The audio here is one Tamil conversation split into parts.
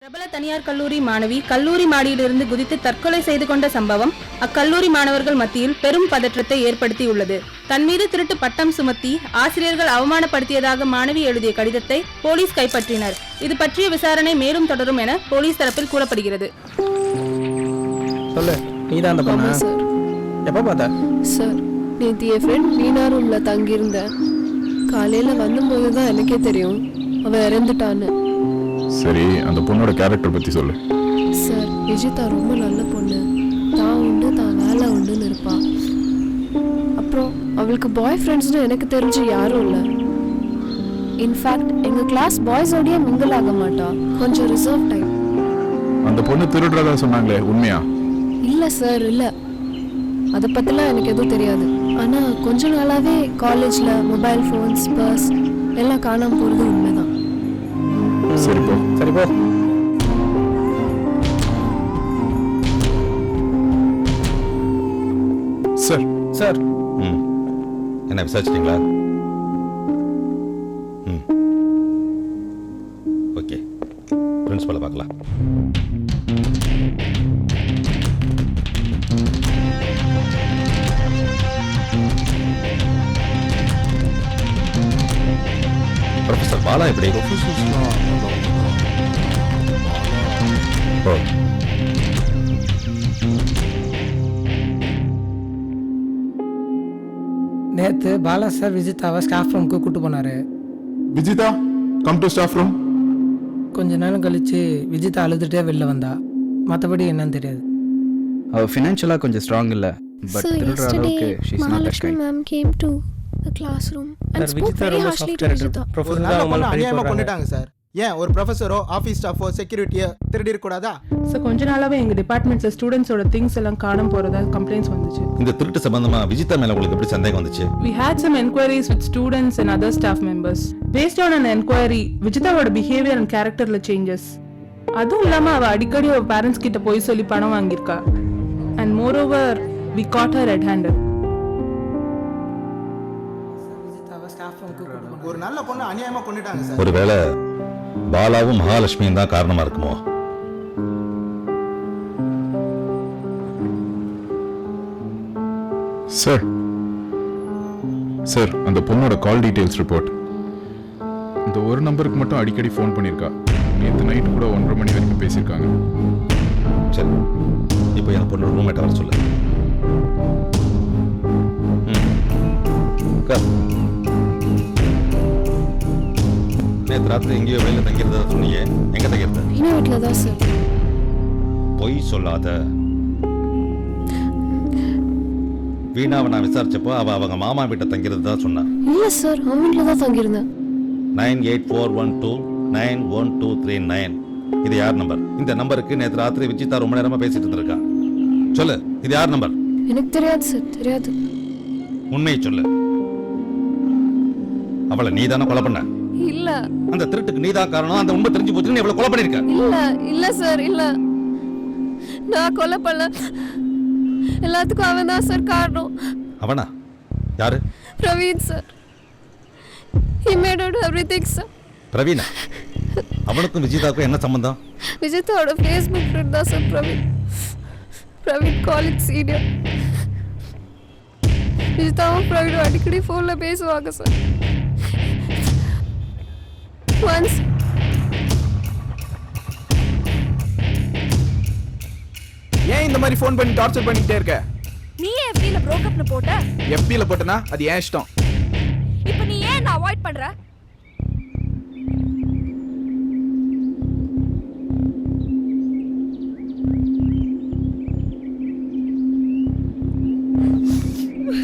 பிரபல தனியார் கல்லூரி மாணவி கல்லூரி மாடியிலிருந்து குதித்து தற்கொலை செய்து கொண்ட சம்பவம் அக்கல்லூரி மாணவர்கள் மத்தியில் பெரும் பதற்றத்தை ஏற்படுத்தியுள்ளது. தன் மீது திருட்டு பட்டம் சுமத்தி ஆசிரியர்கள் அவமானப்படுத்தியதாக மாணவி எழுதிய கடிதத்தை போலீஸ் கைப்பற்றினர். இது பற்றிய விசாரணை மேலும் தொடரும் என போலீஸ் தரப்பில் கூறப்படுகிறது. சார், நேற்று என் ஃப்ரெண்ட் வீணா ரூம்ல தங்கியிருந்தேன். காலையில வந்தபோது தான் எனக்கே தெரியும் அவ இறந்துட்டான்னு. சரி, அந்த பொண்ணோட கேரக்டர் பத்தி சொல்லு. சார், விஜிதா ரொம்ப நல்ல பொண்ணு. தான் உண்டு தான் வேலை உண்டுன்னு இருப்பா. அப்புறம் அவளுக்கு பாய் ஃப்ரெண்ட்ஸ்னு எனக்கு தெரிஞ்சு யாரும் இல்லை. இன்ஃபேக்ட் எங்க கிளாஸ் பாய்ஸோடய மிங்கிள் ஆக மாட்டா. கொஞ்சம் ரிசர்வ் டைப். அந்த பொண்ணு திருடுறதா சொன்னாங்களே, உண்மையா? இல்ல சார், இல்ல. அதை பத்திலாம் எனக்கு எதுவும் தெரியாது. ஆனா கொஞ்ச நாளாவே காலேஜ்ல மொபைல் ஃபோன்ஸ், பர்ஸ் எல்லாம் காணாம போறது உண்மைதான். சரி போ. சார் என்ன விசாரிச்சிட்டீங்களா? ஓகே, பிரின்சிபலை பார்க்கலாம். ப்ரொஃபசர் பாலா எப்படி? நேத்து பாலா சார் விஜிதாவை ஸ்டாஃப் ரூமுக்கு கூட்டு போனாரு. Vijitha, come to staff room. கொஞ்ச நேரம் கழிச்சு விஜிதா அழுதுட்டே வெளில வந்தா. மற்றபடி என்னன்னு தெரியாது. அவ ஃபினான்ஷியலா கொஞ்சம் ஸ்ட்ராங் இல்ல, பட் திருடுற அளவுக்கு she is not that kind. Ma'am came to the classroom and spoke very harshly to Vijitha. Professor அநியாயமா கொண்டுட்டாங்க சார். ஏன் ஒரு ப்ரொஃபஸரோ ஆஃபீஸ் ஸ்டாஃபோ செக்யூரிட்டியோ திருடி இருக்கக்கூடாதா? சார், கொஞ்ச நாளாவே எங்க டிபார்ட்மெண்ட்ல ஸ்டூடெண்ட்ஸோட திங்ஸ் எல்லாம் காணாம போறதா கம்ப்ளைண்ட்ஸ் வந்துச்சு. இந்த திருட்டு சம்பந்தமா விஜிதா மேல உங்களுக்கு எப்படி சந்தேகம் வந்துச்சு? We had some enquiries with students and other staff members. Based on an enquiry, விஜிதாவோட behavior and characterல changes. அதுவும் இல்லாம அவ அடிக்கடி அவ பேரண்ட்ஸ் கிட்ட போய் சொல்லி பணம் வாங்கியிருக்கா. And moreover, we caught her red-handed. ஒரு நல்ல பொண்ணு அநியாயமா கொண்டுட்டாங்க சார். ஒருவேளை பாலாவும் மகாலட்சுமியும் தான் காரணமா இருக்குமோ? சார், அந்த பொண்ணோட கால் டீடைல்ஸ் ரிப்போர்ட். இந்த ஒரு நம்பருக்கு மட்டும் அடிக்கடி ஃபோன் பண்ணியிருக்கா. நேற்று நைட்டு கூட 1:30 மணி வரைக்கும் பேசியிருக்காங்க. சரி, இப்போ என் பொண்ணு ரூம்மேட்டை வர சொல்லு. நேற்று ராத்திரி எங்கேயோ வெளியில் தங்கிறதா சொன்னீங்க. எங்க தங்கிறது? வீணா வீட்ல தான் சார். பொய் சொல்லாத. வீணாவை நான் விசாரிச்சப்போ அவங்க மாமா வீட்டை தங்கிறது தான் சொன்னா. இல்ல சார், அவன் வீட்ல தான் தங்கியிருந்தேன். 9841291239. இது யார் நம்பர்? இந்த நம்பருக்கு நேற்று ராத்திரி விஜிதா ரொம்ப நேரமா பேசிட்டு இருந்திருக்கா. சொல்லு, இது யார் நம்பர்? எனக்கு தெரியாது சார், தெரியாது. உண்மையை சொல்லு. அவளை நீ தானே கொலை பண்ண? இல்ல. அந்த திருட்டுக்கு நீதான் காரணம். அந்த உண்மை தெரிஞ்சு போச்சு, நீ அவளை கொலை பண்ணிருக்க. இல்ல சார், இல்ல. நான் கொலை பண்ணல. எல்லாத்துக்கும் அவன் தான் சார் காரணம். அவனா? யாரு? Praveen sir. He made out everything sir. பிரவீனா? அவனுக்கும் விஜிதாவுக்கும் என்ன சம்பந்தம்? விஜிதாவோட ஃபேஸ்புக் ஃப்ரெண்ட் தான் sir Praveen. Praveen college senior. விஜிதாவும் பிரவீனும் அடிக்கடி ஃபோன்ல பேசுவாங்க சார். Once ஏன் இந்த மாதிரி ஃபோன் பண்ணி டார்ச்சர் பண்ணிட்டே இருக்க? நீ FB-ல ப்ரோக்கப்னு போட்ட. FB-ல போட்டனா அது ஏன் இஷ்டம். இப்போ நீ ஏன் நான் அவாய்ட் பண்ற?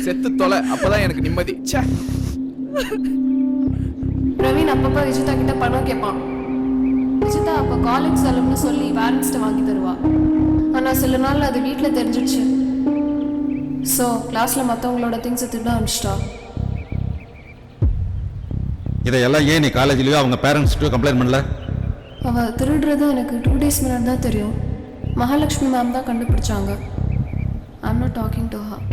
செத்து தொலை, அப்பதான் எனக்கு நிம்மதி. ச்சே. பிரவீன் அப்பப்போ விஜிதா கிட்ட பணம் கேட்பான். விஜிதா அப்போ காலேஜ் செலவுன்னு சொல்லி பேரண்ட்ஸ்ட்ட வாங்கி தருவா. ஆனால் சில நாள் அது வீட்டில் தெரிஞ்சிடுச்சு. ஸோ கிளாஸில் மற்றவங்களோட திங்ஸை திருட ஆரம்பிச்சிட்டா. இதையெல்லாம் ஏன் நீ காலேஜ்லயோ அவங்க பேரண்ட்ஸ்கிட்டயோ கம்ப்ளைண்ட் பண்ணல? அவள் திருடுறது எனக்கு 2 days முன்னாடி தான் தெரியும். மகாலட்சுமி மேம் தான் கண்டுபிடிச்சாங்க. I am not talking to her.